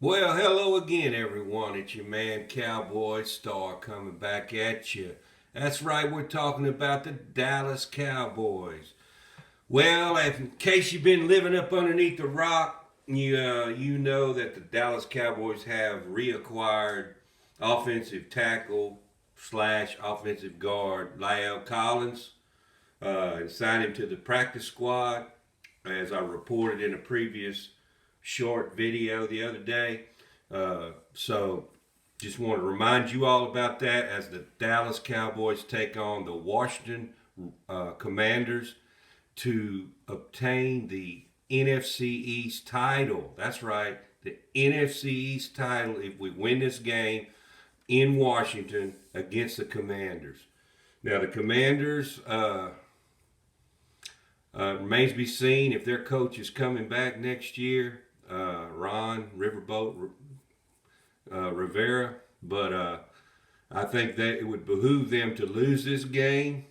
Well, hello again, everyone. It's your man, Cowboy Star, coming back at you. That's right, we're talking about the Dallas Cowboys. Well, in case you've been living up underneath the rock, you know that the Dallas Cowboys have reacquired offensive tackle slash offensive guard Lyle Collins and signed him to the practice squad, as I reported in a previous short video the other day. So just want to remind you all about that as the Dallas Cowboys take on the Washington Commanders to obtain the NFC East title. That's right, the NFC East title if we win this game in Washington against the Commanders. Now, the Commanders remains to be seen if their coach is coming back next year, Ron Riverboat Rivera. But I think that it would behoove them to lose this game.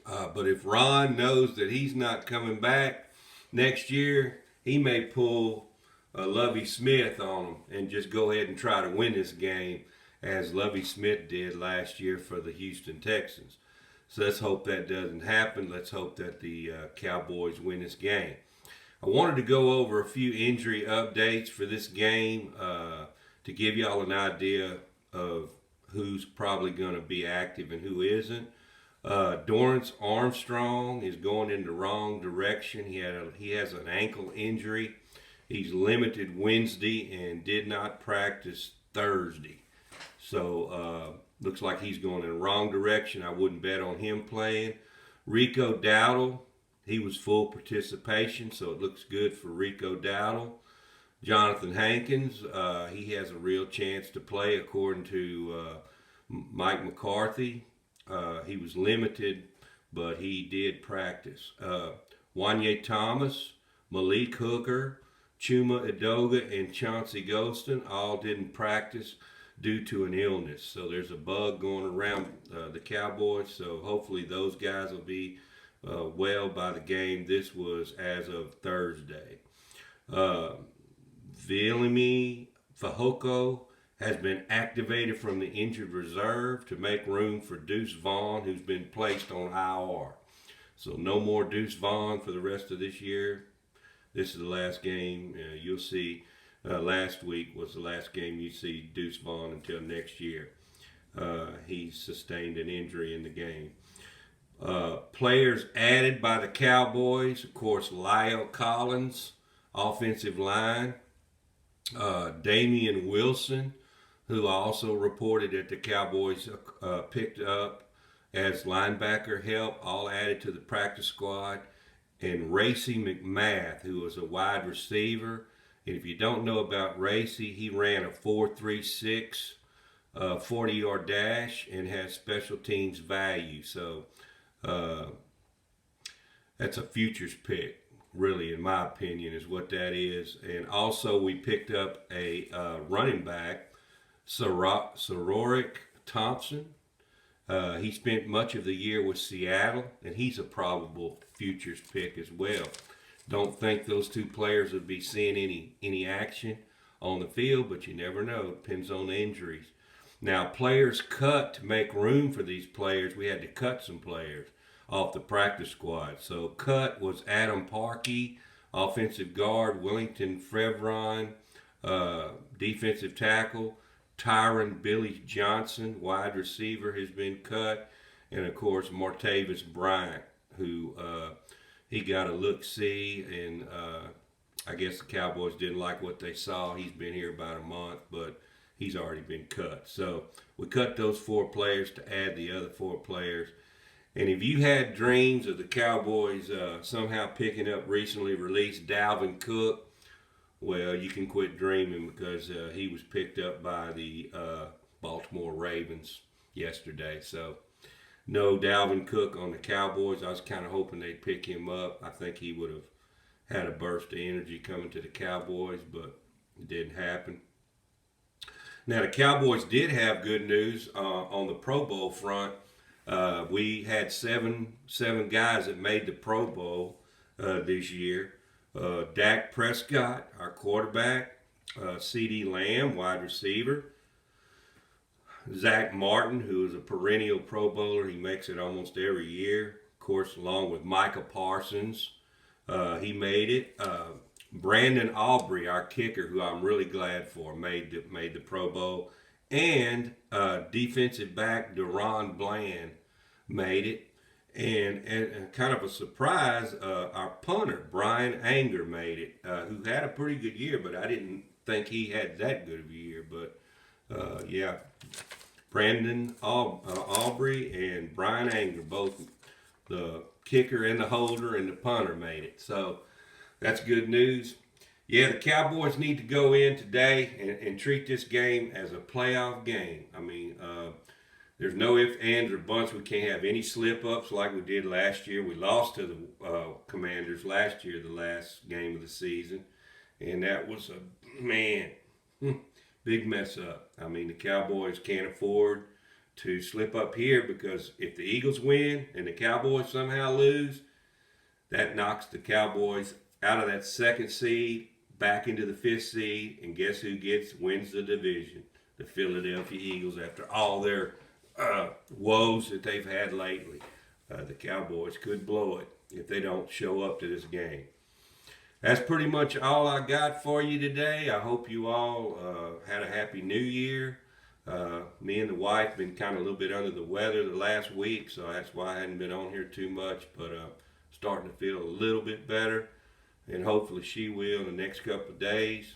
But if Ron knows that he's not coming back next year, he may pull Lovie Smith on them and just go ahead and try to win this game, as Lovie Smith did last year for the Houston Texans. So let's hope that doesn't happen. Let's hope that the Cowboys win this game. I wanted to go over a few injury updates for this game to give y'all an idea of who's probably going to be active and who isn't. Dorrance Armstrong is going in the wrong direction. He has an ankle injury. He's limited Wednesday and did not practice Thursday. So looks like he's going in the wrong direction. I wouldn't bet on him playing. Rico Dowdle, he was full participation, so it looks good for Rico Dowdle. Jonathan Hankins, he has a real chance to play according to Mike McCarthy. He was limited, but he did practice. Wanye Thomas, Malik Hooker, Chuma Edoga, and Chauncey Golston all didn't practice due to an illness. So there's a bug going around the Cowboys. So hopefully those guys will be well by the game. This was as of Thursday. Vilimi Fahoko has been activated from the injured reserve to make room for Deuce Vaughn, who's been placed on IR. So no more Deuce Vaughn for the rest of this year. This is the last game. You'll see last week was the last game you see Deuce Vaughn until next year. He sustained an injury in the game. Players added by the Cowboys, of course, Lyle Collins, offensive line. Damian Wilson, who also reported that the Cowboys picked up as linebacker help, all added to the practice squad. And Racy McMath, who was a wide receiver. And if you don't know about Racy, he ran a 4.36 40-yard dash and has special teams value. So that's a futures pick, really, in my opinion, is what that is. And also we picked up a running back, Sororik Thompson. He spent much of the year with Seattle, and he's a probable futures pick as well. Don't think those two players would be seeing any action on the field, but you never know. It depends on the injuries. Now, players cut to make room for these players. We had to cut some players off the practice squad. So cut was Adam Parkey, offensive guard, Wellington Frevron, defensive tackle, Tyron Billy Johnson, wide receiver, has been cut, and of course Martavis Bryant, who he got a look-see, and I guess the Cowboys didn't like what they saw. He's been here about a month, but he's already been cut. So we cut those 4 players to add the other 4 players. And if you had dreams of the Cowboys somehow picking up recently released Dalvin Cook, well, you can quit dreaming, because he was picked up by the Baltimore Ravens yesterday. So no Dalvin Cook on the Cowboys. I was kind of hoping they'd pick him up. I think he would have had a burst of energy coming to the Cowboys, but it didn't happen. Now, the Cowboys did have good news on the Pro Bowl front. We had seven guys that made the Pro Bowl this year. Dak Prescott, our quarterback, C.D. Lamb, wide receiver. Zach Martin, who is a perennial Pro Bowler. He makes it almost every year. Of course, along with Micah Parsons. He made it. Brandon Aubrey, our kicker, who I'm really glad for, made the Pro Bowl. And defensive back Deron Bland made it. And kind of a surprise, our punter, Brian Anger, made it, who had a pretty good year, but I didn't think he had that good of a year. But, yeah, Brandon Aubrey and Brian Anger, both the kicker and the holder and the punter, made it. So that's good news. Yeah, the Cowboys need to go in today and treat this game as a playoff game. I mean, there's no ifs, ands, or buts. We can't have any slip-ups like we did last year. We lost to the Commanders last year, the last game of the season. And that was big mess up. I mean, the Cowboys can't afford to slip up here, because if the Eagles win and the Cowboys somehow lose, that knocks the Cowboys out of that second seed back into the fifth seed. And guess who wins the division? The Philadelphia Eagles, after all their woes that they've had lately. The Cowboys could blow it if they don't show up to this game. That's pretty much all I got for you today. I hope you all had a happy new year. Me and the wife been kind of a little bit under the weather the last week, so that's why I hadn't been on here too much, but starting to feel a little bit better, and hopefully she will in the next couple of days.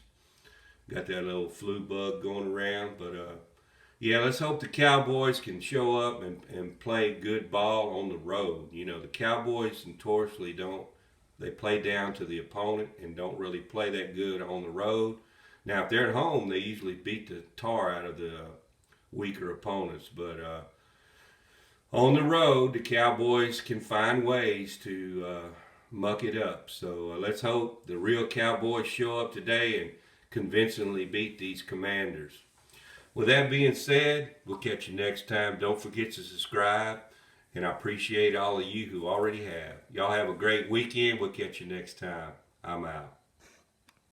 Got that little flu bug going around, but yeah, let's hope the Cowboys can show up and play good ball on the road. You know, the Cowboys notoriously they play down to the opponent and don't really play that good on the road. Now, if they're at home, they usually beat the tar out of the weaker opponents. But on the road, the Cowboys can find ways to muck it up. So let's hope the real Cowboys show up today and convincingly beat these Commanders. With that being said, we'll catch you next time. Don't forget to subscribe, and I appreciate all of you who already have. Y'all have a great weekend. We'll catch you next time. I'm out.